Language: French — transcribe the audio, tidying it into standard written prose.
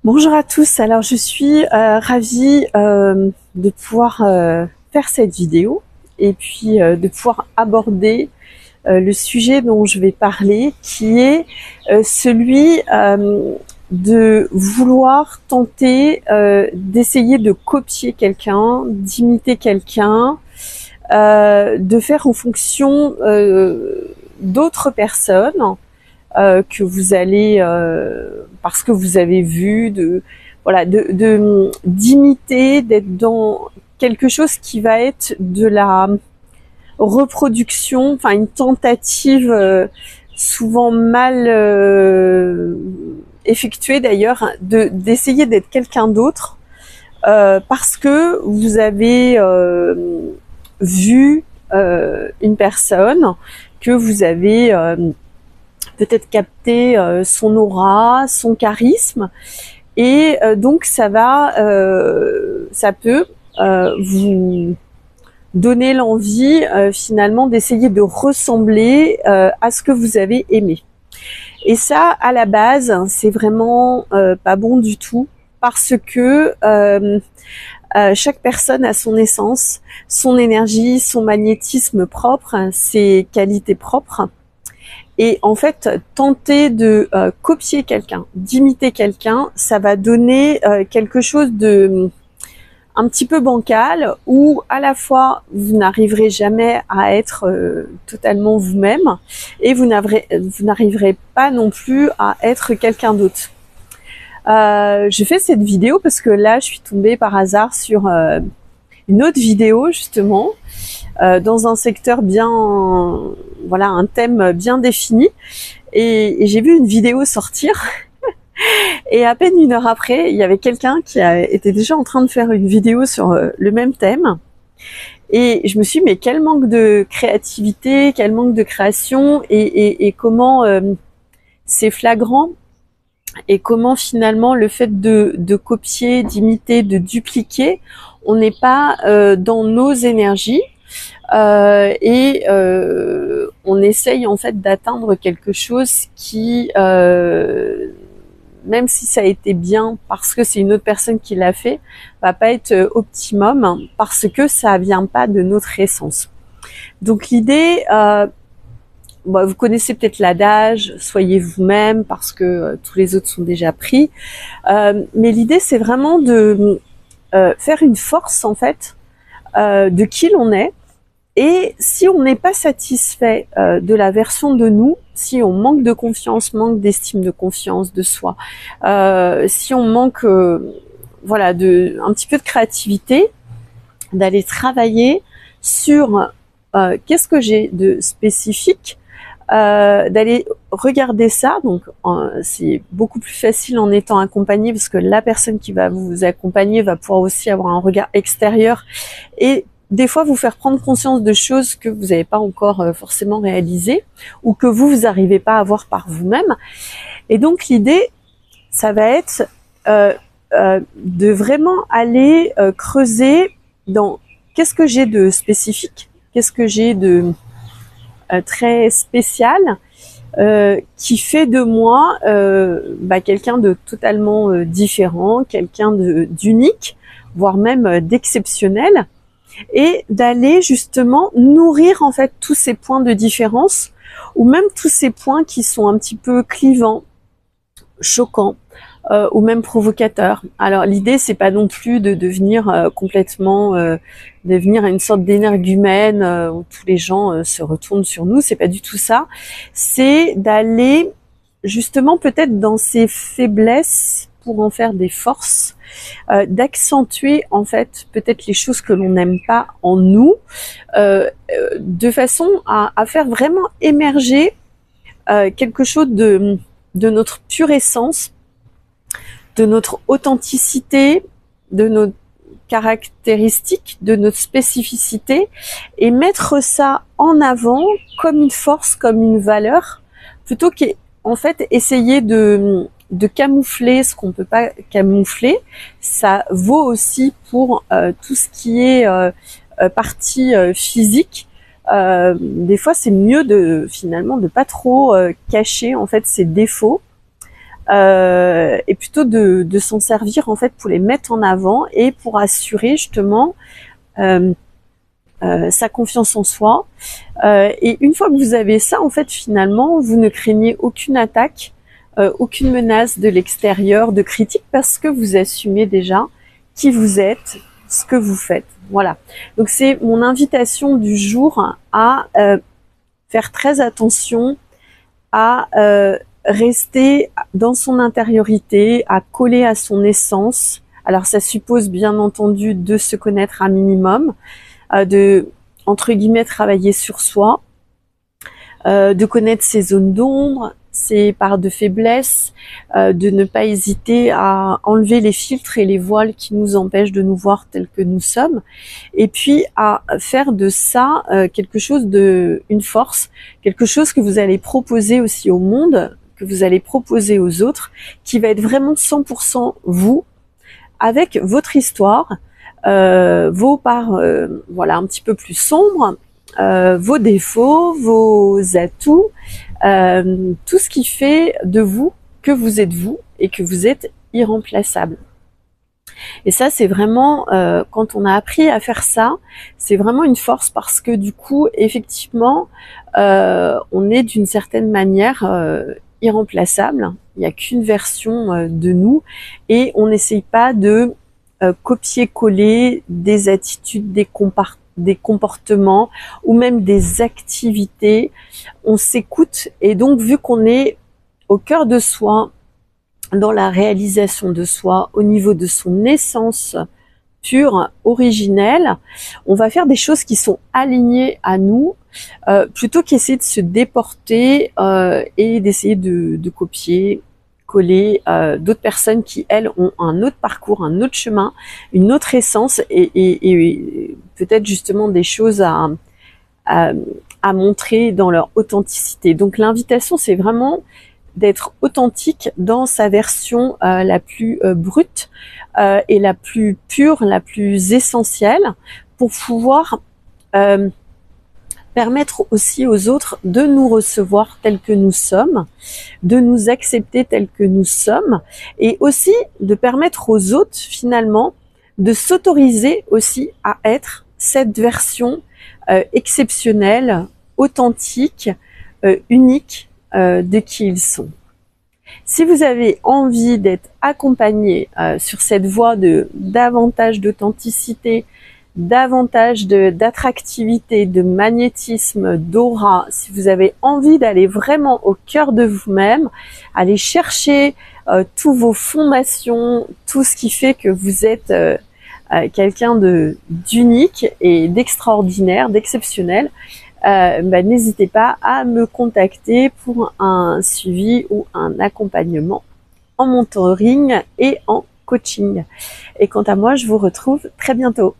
Bonjour à tous, alors je suis ravie de pouvoir faire cette vidéo et puis de pouvoir aborder le sujet dont je vais parler, qui est celui de vouloir tenter d'essayer de copier quelqu'un, d'imiter quelqu'un, de faire en fonction d'autres personnes que vous allez parce que vous avez vu, d'imiter, d'être dans quelque chose qui va être de la reproduction, enfin une tentative souvent mal effectuée d'ailleurs, d'essayer d'être quelqu'un d'autre parce que vous avez vu une personne, que vous avez peut-être capter son aura, son charisme, et donc ça peut vous donner l'envie finalement d'essayer de ressembler à ce que vous avez aimé. Et ça, à la base, c'est vraiment pas bon du tout, parce que chaque personne a son essence, son énergie, son magnétisme propre, ses qualités propres. Et en fait, tenter de copier quelqu'un, d'imiter quelqu'un, ça va donner quelque chose de un petit peu bancal, où à la fois vous n'arriverez jamais à être totalement vous-même, et vous n'arriverez pas non plus à être quelqu'un d'autre. Je fais cette vidéo parce que là, je suis tombée par hasard sur une autre vidéo justement, dans un secteur bien, voilà, un thème bien défini, et j'ai vu une vidéo sortir et à peine une heure après, il y avait quelqu'un qui était déjà en train de faire une vidéo sur le même thème, et je me suis dit, mais quel manque de créativité, quel manque de création, et comment c'est flagrant, et comment finalement le fait de copier, d'imiter, de dupliquer, on n'est pas dans nos énergies. On essaye en fait d'atteindre quelque chose qui, même si ça a été bien parce que c'est une autre personne qui l'a fait, va pas être optimum parce que ça vient pas de notre essence. Donc l'idée, vous connaissez peut-être l'adage, soyez vous-même parce que tous les autres sont déjà pris. Mais l'idée, c'est vraiment de faire une force en fait de qui l'on est. Et si on n'est pas satisfait de la version de nous, si on manque de confiance, manque d'estime de confiance de soi, si on manque voilà, un petit peu de créativité, d'aller travailler sur qu'est-ce que j'ai de spécifique, d'aller regarder ça. Donc c'est beaucoup plus facile en étant accompagné, parce que la personne qui va vous accompagner va pouvoir aussi avoir un regard extérieur et des fois vous faire prendre conscience de choses que vous n'avez pas encore forcément réalisées, ou que vous n'arrivez pas à voir par vous-même. Et donc l'idée, ça va être de vraiment aller creuser dans qu'est-ce que j'ai de spécifique, qu'est-ce que j'ai de très spécial, qui fait de moi quelqu'un de totalement différent, quelqu'un d'unique, voire même d'exceptionnel, et d'aller justement nourrir en fait tous ces points de différence, ou même tous ces points qui sont un petit peu clivants, choquants, ou même provocateurs. Alors l'idée, c'est pas non plus de devenir complètement, devenir une sorte d'énergumène où tous les gens se retournent sur nous. C'est pas du tout ça. C'est d'aller justement peut-être dans ces faiblesses pour en faire des forces, d'accentuer en fait peut-être les choses que l'on n'aime pas en nous, de façon à faire vraiment émerger quelque chose de notre pure essence, de notre authenticité, de nos caractéristiques, de notre spécificité, et mettre ça en avant comme une force, comme une valeur, plutôt qu'en fait essayer de camoufler ce qu'on peut pas camoufler. Ça vaut aussi pour tout ce qui est partie physique. Des fois, c'est mieux finalement de pas trop cacher en fait ses défauts, et plutôt de s'en servir en fait pour les mettre en avant et pour assurer justement sa confiance en soi. Et une fois que vous avez ça, en fait, finalement, vous ne craignez aucune attaque, aucune menace de l'extérieur, de critique, parce que vous assumez déjà qui vous êtes, ce que vous faites. Voilà. Donc c'est mon invitation du jour à faire très attention à rester dans son intériorité, à coller à son essence. Alors ça suppose bien entendu de se connaître un minimum, de, entre guillemets, travailler sur soi, de connaître ses zones d'ombre, ses parts de faiblesse, de ne pas hésiter à enlever les filtres et les voiles qui nous empêchent de nous voir tels que nous sommes, et puis à faire de ça quelque chose une force, quelque chose que vous allez proposer aussi au monde, que vous allez proposer aux autres, qui va être vraiment 100% vous, avec votre histoire, vos parts voilà, un petit peu plus sombres, vos défauts, vos atouts, tout ce qui fait de vous que vous êtes vous et que vous êtes irremplaçable. Et ça, c'est vraiment, quand on a appris à faire ça, c'est vraiment une force parce que du coup, effectivement, on est d'une certaine manière irremplaçable. Il n'y a qu'une version de nous et on n'essaye pas de copier-coller des attitudes, des comportements ou même des activités. On s'écoute et donc vu qu'on est au cœur de soi, dans la réalisation de soi, au niveau de son essence pure, originelle, on va faire des choses qui sont alignées à nous, plutôt qu'essayer de se déporter et d'essayer de copier, coller d'autres personnes qui, elles, ont un autre parcours, un autre chemin, une autre essence et peut-être justement des choses à montrer dans leur authenticité. Donc l'invitation, c'est vraiment d'être authentique dans sa version la plus brute et la plus pure, la plus essentielle, pour pouvoir permettre aussi aux autres de nous recevoir tels que nous sommes, de nous accepter tels que nous sommes, et aussi de permettre aux autres finalement de s'autoriser aussi à être cette version exceptionnelle, authentique, unique de qui ils sont. Si vous avez envie d'être accompagné sur cette voie de davantage d'authenticité, davantage d'attractivité, de magnétisme, d'aura, si vous avez envie d'aller vraiment au cœur de vous-même, aller chercher tous vos fondations, tout ce qui fait que vous êtes quelqu'un d'unique et d'extraordinaire, d'exceptionnel, n'hésitez pas à me contacter pour un suivi ou un accompagnement en mentoring et en coaching. Et quant à moi, je vous retrouve très bientôt.